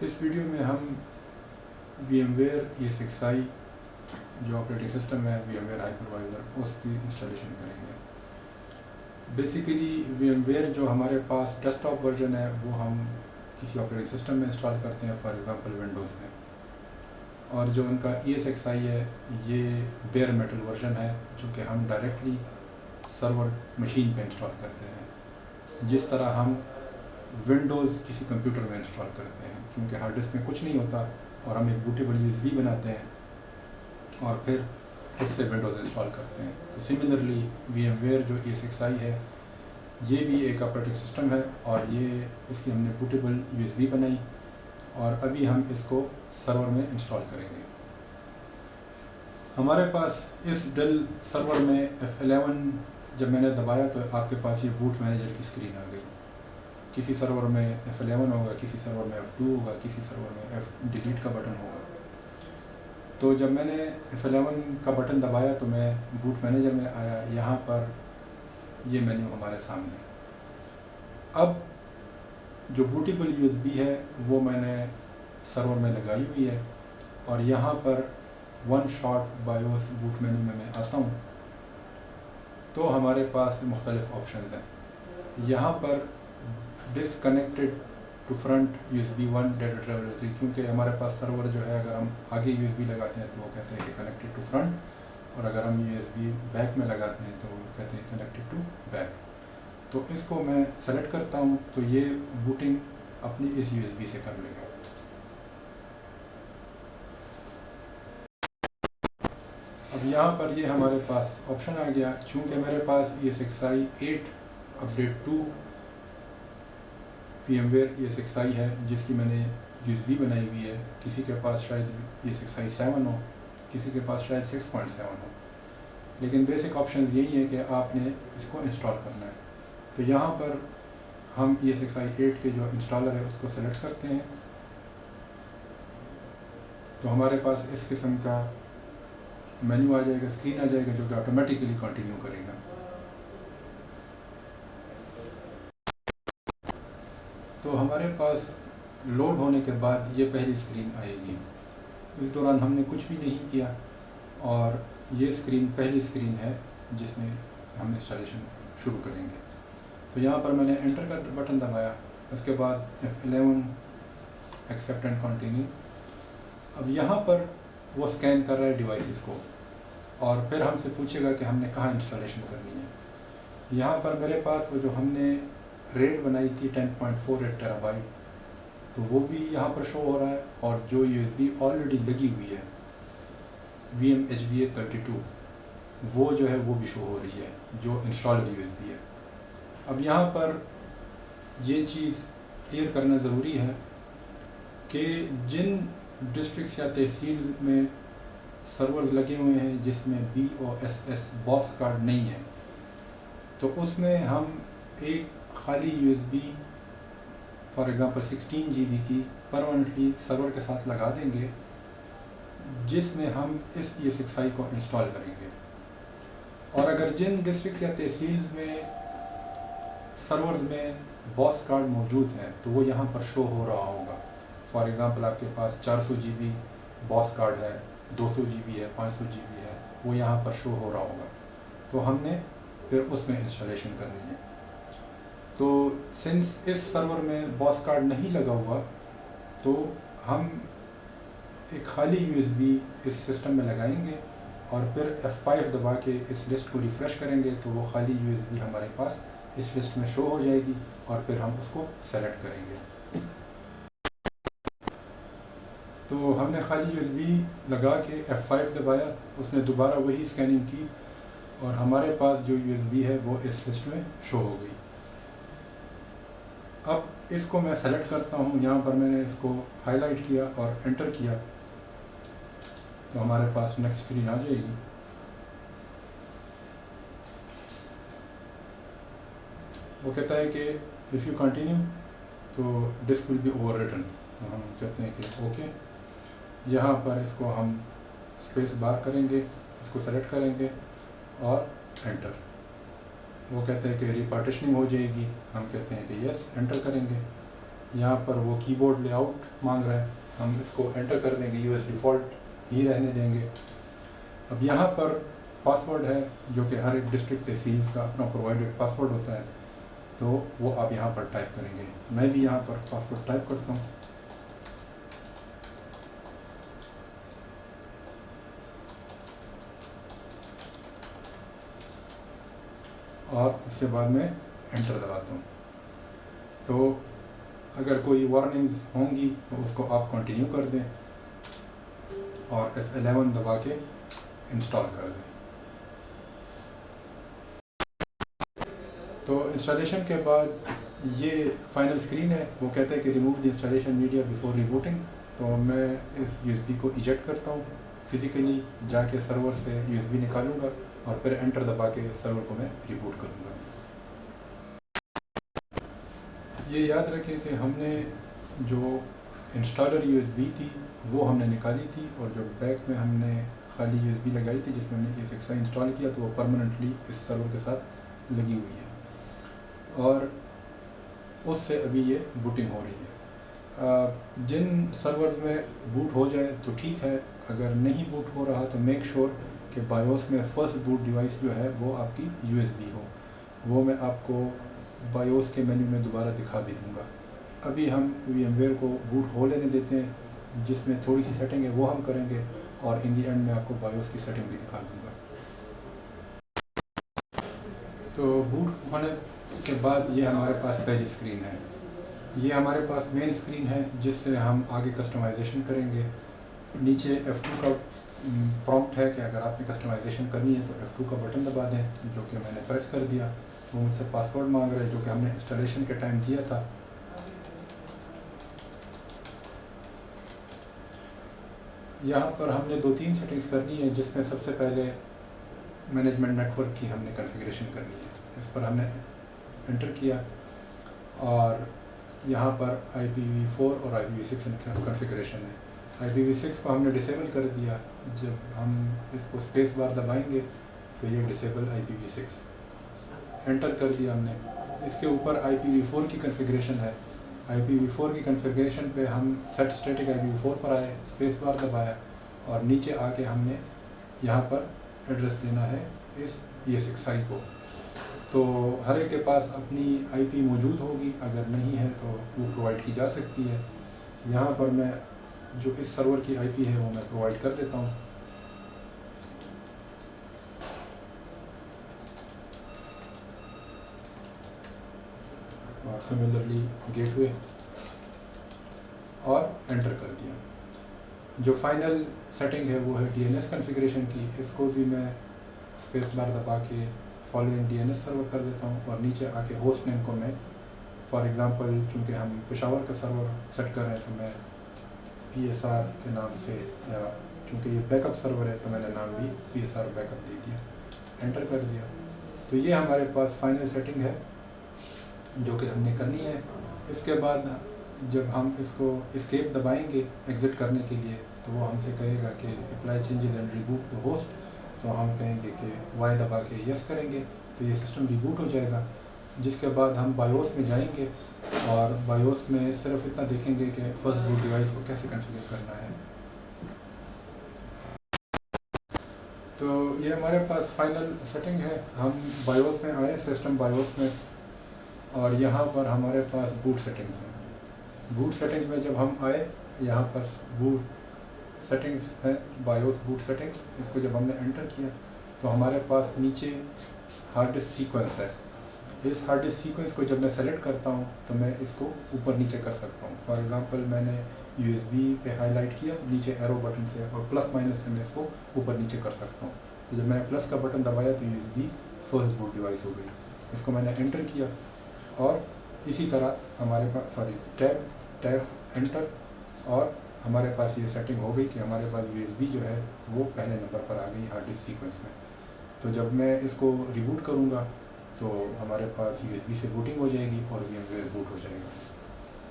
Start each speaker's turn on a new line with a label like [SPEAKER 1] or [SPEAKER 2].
[SPEAKER 1] इस वीडियो में हम VMware ESXi जो ऑपरेटिंग सिस्टम है VMware हाइपरवाइज़र उसकी इंस्टॉलेशन करेंगे। बेसिकली VMware जो हमारे पास डेस्कटॉप वर्जन है वो हम किसी ऑपरेटिंग सिस्टम में इंस्टॉल करते हैं, फॉर एग्जांपल विंडोज़ में, और जो उनका ESXi है ये बेयर मेटल वर्जन है जो कि हम डायरेक्टली सर्वर मशीन पे इंस्टॉल करते हैं, जिस तरह हम विंडोज़ किसी कंप्यूटर में इंस्टॉल करते हैं, क्योंकि हार्ड डिस्क में कुछ नहीं होता और हम एक बूटेबल USB बनाते हैं और फिर उससे विंडोज़ इंस्टॉल करते हैं। तो सिमिलरली VMware जो ESXi है ये भी एक ऑपरेटिंग सिस्टम है और ये इसकी हमने बूटेबल USB बनाई और अभी हम इसको सर्वर में इंस्टॉल करेंगे। हमारे पास इस डेल सर्वर में F11 जब मैंने दबाया तो आपके पास ये बूट मैनेजर की स्क्रीन आ गई। किसी सर्वर में F11 होगा, किसी सर्वर में F2 होगा, किसी सर्वर में F डिलीट का बटन होगा। तो जब मैंने F11 का बटन दबाया तो मैं बूट मैनेजर में आया। यहाँ पर ये मेन्यू हमारे सामने है। अब जो बूटेबल USB है वो मैंने सर्वर में लगाई हुई है और यहाँ पर one shot BIOS boot menu में मैं आता हूँ तो हमारे पास मुख्तलिफ ऑप्शंस हैं। यहाँ पर disconnected to front USB 1 data traveller 3, क्योंकि हमारे पास सर्वर जो है अगर हम आगे USB लगाते हैं तो वो कहते हैं कि कनेक्टेड टू फ्रंट, और अगर हम USB बैक में लगाते हैं तो वो कहते हैं कनेक्टेड टू बैक। तो इसको मैं सेलेक्ट करता हूँ तो ये बूटिंग अपनी इस USB से कर लेगा। अब यहाँ पर ये हमारे पास ऑप्शन आ गया। चूँकि मेरे पास ESXi 8 अपडेट 2 VMware ESXi है जिसकी मैंने USB बनाई हुई है, किसी के पास शायद ESXi 7 हो, किसी के पास शायद 6.7 हो, लेकिन बेसिक ऑप्शन यही है कि आपने इसको इंस्टॉल करना है। तो यहाँ पर हम ESXi 8 के जो इंस्टॉलर है उसको सेलेक्ट करते हैं तो हमारे पास इस किस्म का मेन्यू आ जाएगा, स्क्रीन आ जाएगा जो कि ऑटोमेटिकली कंटिन्यू करेगा। तो हमारे पास लोड होने के बाद ये पहली स्क्रीन आएगी। इस दौरान हमने कुछ भी नहीं किया और ये स्क्रीन पहली स्क्रीन है जिसमें हम इंस्टॉलेशन शुरू करेंगे। तो यहाँ पर मैंने एंटर का बटन दबाया, उसके बाद F11 एक्सेप्ट एंड कंटिन्यू। अब यहाँ पर वो स्कैन कर रहा है डिवाइसेस को और फिर हमसे पूछेगा कि हमने कहाँ इंस्टॉलेशन करनी है। यहाँ पर मेरे पास वो जो हमने रेड बनाई थी 10.48 टेराबाइट, तो वो भी यहाँ पर शो हो रहा है, और जो USB ऑलरेडी लगी हुई है VMHBA32 वो जो है वो भी शो हो रही है, जो इंस्टॉलर USB है। अब यहाँ पर ये चीज़ क्लियर करना ज़रूरी है कि जिन डिस्ट्रिक्ट्स या तहसील में सर्वर्स लगे हुए हैं जिसमें BOSS बॉस कार्ड नहीं है, तो उसमें हम एक खाली USB फॉर एग्ज़ाम्पल 16 GB की परमानेंटली सर्वर के साथ लगा देंगे, जिसमें हम इस ESXi को इंस्टॉल करेंगे। और अगर जिन डिस्ट्रिक्ट या तहसील में सर्वर्स में बॉस कार्ड मौजूद हैं तो वो यहाँ पर शो हो रहा होगा। फॉर एग्ज़ाम्पल आपके पास 400 GB बॉस कार्ड है, 200 GB है, 500 GB है, वो यहाँ पर शो हो रहा होगा। तो हमने फिर उसमें इंस्टॉलेशन करनी है। तो सिंस इस सर्वर में बॉस कार्ड नहीं लगा हुआ तो हम एक खाली USB इस सिस्टम में लगाएंगे और फिर F5 दबा के इस लिस्ट को रिफ़्रेश करेंगे तो वो खाली USB हमारे पास इस लिस्ट में शो हो जाएगी और फिर हम उसको सेलेक्ट करेंगे। तो हमने खाली USB लगा के F5 दबाया, उसने दोबारा वही स्कैनिंग की और हमारे पास जो USB है वो इस लिस्ट में शो हो गई। अब इसको मैं सेलेक्ट करता हूँ, यहाँ पर मैंने इसको हाईलाइट किया और एंटर किया तो हमारे पास नेक्स्ट स्क्रीन आ जाएगी। वो कहता है कि इफ़ यू कंटिन्यू तो disk will be overwritten, तो हम कहते हैं कि ओके। यहाँ पर इसको हम स्पेस बार करेंगे, इसको सेलेक्ट करेंगे और एंटर। वो कहते हैं कि रिपार्टिशनिंग हो जाएगी, हम कहते हैं कि यस, एंटर करेंगे। यहाँ पर वो कीबोर्ड लेआउट मांग रहा है, हम इसको एंटर कर देंगे, यूएस डिफ़ॉल्ट ही रहने देंगे। अब यहाँ पर पासवर्ड है जो कि हर एक डिस्ट्रिक्ट तहसील का अपना प्रोवाइडेड पासवर्ड होता है, तो वो आप यहाँ पर टाइप करेंगे। मैं भी यहाँ पर पासवर्ड टाइप करता हूँ। और उसके बाद में एंटर दबाता हूँ। तो अगर कोई वार्निंग्स होंगी तो उसको आप कंटिन्यू कर दें और F11 दबा के इंस्टॉल कर दें। तो इंस्टॉलेशन के बाद ये फाइनल स्क्रीन है, वो कहता है कि remove the installation media before rebooting. तो मैं इस यूएसबी को इजेक्ट करता हूँ, फिज़िकली जाके सर्वर से यूएसबी निकालूंगा और फिर एंटर दबा के सर्वर को मैं रिबूट करूँगा। ये याद रखें कि हमने जो इंस्टॉलर यूएसबी थी वो हमने निकाली थी, और जो बैक में हमने खाली यूएसबी लगाई थी जिसमें हमने ESXi इंस्टॉल किया, तो वो परमानेंटली इस सर्वर के साथ लगी हुई है और उससे अभी ये बूटिंग हो रही है। जिन सर्वर्स में बूट हो जाए तो ठीक है, अगर नहीं बूट हो रहा तो मेक श्योर कि बायोस में फर्स्ट बूट डिवाइस जो है वो आपकी यूएसबी हो। वो मैं आपको बायोस के मेन्यू में दोबारा दिखा भी दूँगा। अभी हम VMware को बूट हो लेने देते हैं, जिसमें थोड़ी सी सेटिंग है वो हम करेंगे, और इन दी एंड में आपको बायोस की सेटिंग भी दिखा दूँगा। तो बूट होने के बाद ये हमारे पास पहली स्क्रीन है। ये हमारे पास मेन स्क्रीन है जिससे हम आगे कस्टमाइजेशन करेंगे। नीचे F2 का प्रॉम्प्ट है कि अगर आपने कस्टमाइजेशन करनी है तो F2 का बटन दबा दें, जो कि मैंने प्रेस कर दिया। वो मुझसे पासवर्ड मांग रहा है जो कि हमने इंस्टॉलेशन के टाइम दिया था। यहाँ पर हमने 2-3 सेटिंग्स करनी है, जिसमें सबसे पहले मैनेजमेंट नेटवर्क की हमने कॉन्फ़िगरेशन करनी है। इस पर हमने एंटर किया और यहाँ पर IPv4 और IPv6 कॉन्फ़िगरेशन है। IPv6 को हमने डिसेबल कर दिया। जब हम इसको स्पेस बार दबाएंगे तो ये डिसेबल IPv6 एंटर कर दिया हमने। इसके ऊपर IPv4 की कॉन्फ़िगरेशन है। IPv4 की कॉन्फ़िगरेशन पे हम सेट स्टैटिक IPv4 पर आए, स्पेस बार दबाया और नीचे आके हमने यहाँ पर एड्रेस देना है इस ESXi को। तो हर एक के पास अपनी IP मौजूद होगी, अगर नहीं है तो वो प्रोवाइड की जा सकती है। यहाँ पर मैं जो इस सर्वर की IP है वो मैं प्रोवाइड कर देता हूँ। और सिमिलरली गेटवे और एंटर कर दिया। जो फाइनल सेटिंग है वो है DNS कॉन्फ़िगरेशन की। इसको भी मैं स्पेस बार दबा के फॉलोइंग DNS सर्वर कर देता हूँ और नीचे आके होस्ट नेम को मैं फॉर एग्ज़ाम्पल चूँकि हम पेशावर का सर्वर सेट कर रहे हैं तो मैं PSR के नाम से, या चूँकि ये बैकअप सर्वर है तो मैंने नाम भी PSR बैकअप दे दिया, एंटर कर दिया। तो ये हमारे पास फाइनल सेटिंग है जो कि हमने करनी है। इसके बाद जब हम इसको एस्केप दबाएंगे एग्ज़िट करने के लिए तो वो हमसे कहेगा कि apply changes and reboot to host. तो हम कहेंगे कि Y दबा के यस करेंगे तो ये सिस्टम रिबूट हो जाएगा। जिसके बाद हम बायोस में जाएंगे और बायोस में सिर्फ इतना देखेंगे कि फर्स्ट बूट डिवाइस को कैसे कॉन्फ़िगर करना है। तो ये हमारे पास फाइनल सेटिंग है। हम बायोस में आए, सिस्टम बायोस में, और यहाँ पर हमारे पास बूट सेटिंग्स हैं। बूट सेटिंग्स में जब हम आए, यहाँ पर बूट सेटिंग्स है, बायोस बूट सेटिंग्स। इसको जब हमने एंटर किया तो हमारे पास नीचे हार्ड डिस्क सीक्वेंस है। इस हार्ड डिस्क सीक्वेंस को जब मैं सेलेक्ट करता हूँ तो मैं इसको ऊपर नीचे कर सकता हूँ। फॉर एग्जांपल मैंने USB पे हाईलाइट किया नीचे एरो बटन से, और प्लस माइनस से मैं इसको ऊपर नीचे कर सकता हूँ। तो जब मैंने प्लस का बटन दबाया तो USB फर्स्ट बूट डिवाइस हो गई। इसको मैंने एंटर किया और इसी तरह हमारे पास टैब एंटर, और हमारे पास ये सेटिंग हो गई कि हमारे पास USB जो है वो पहले नंबर पर आ गई हार्ड डिस्क सीक्वेंस में। तो जब मैं इसको रिबूट करूँगा तो हमारे पास USB से बूटिंग हो जाएगी और VMware बूट हो जाएगा।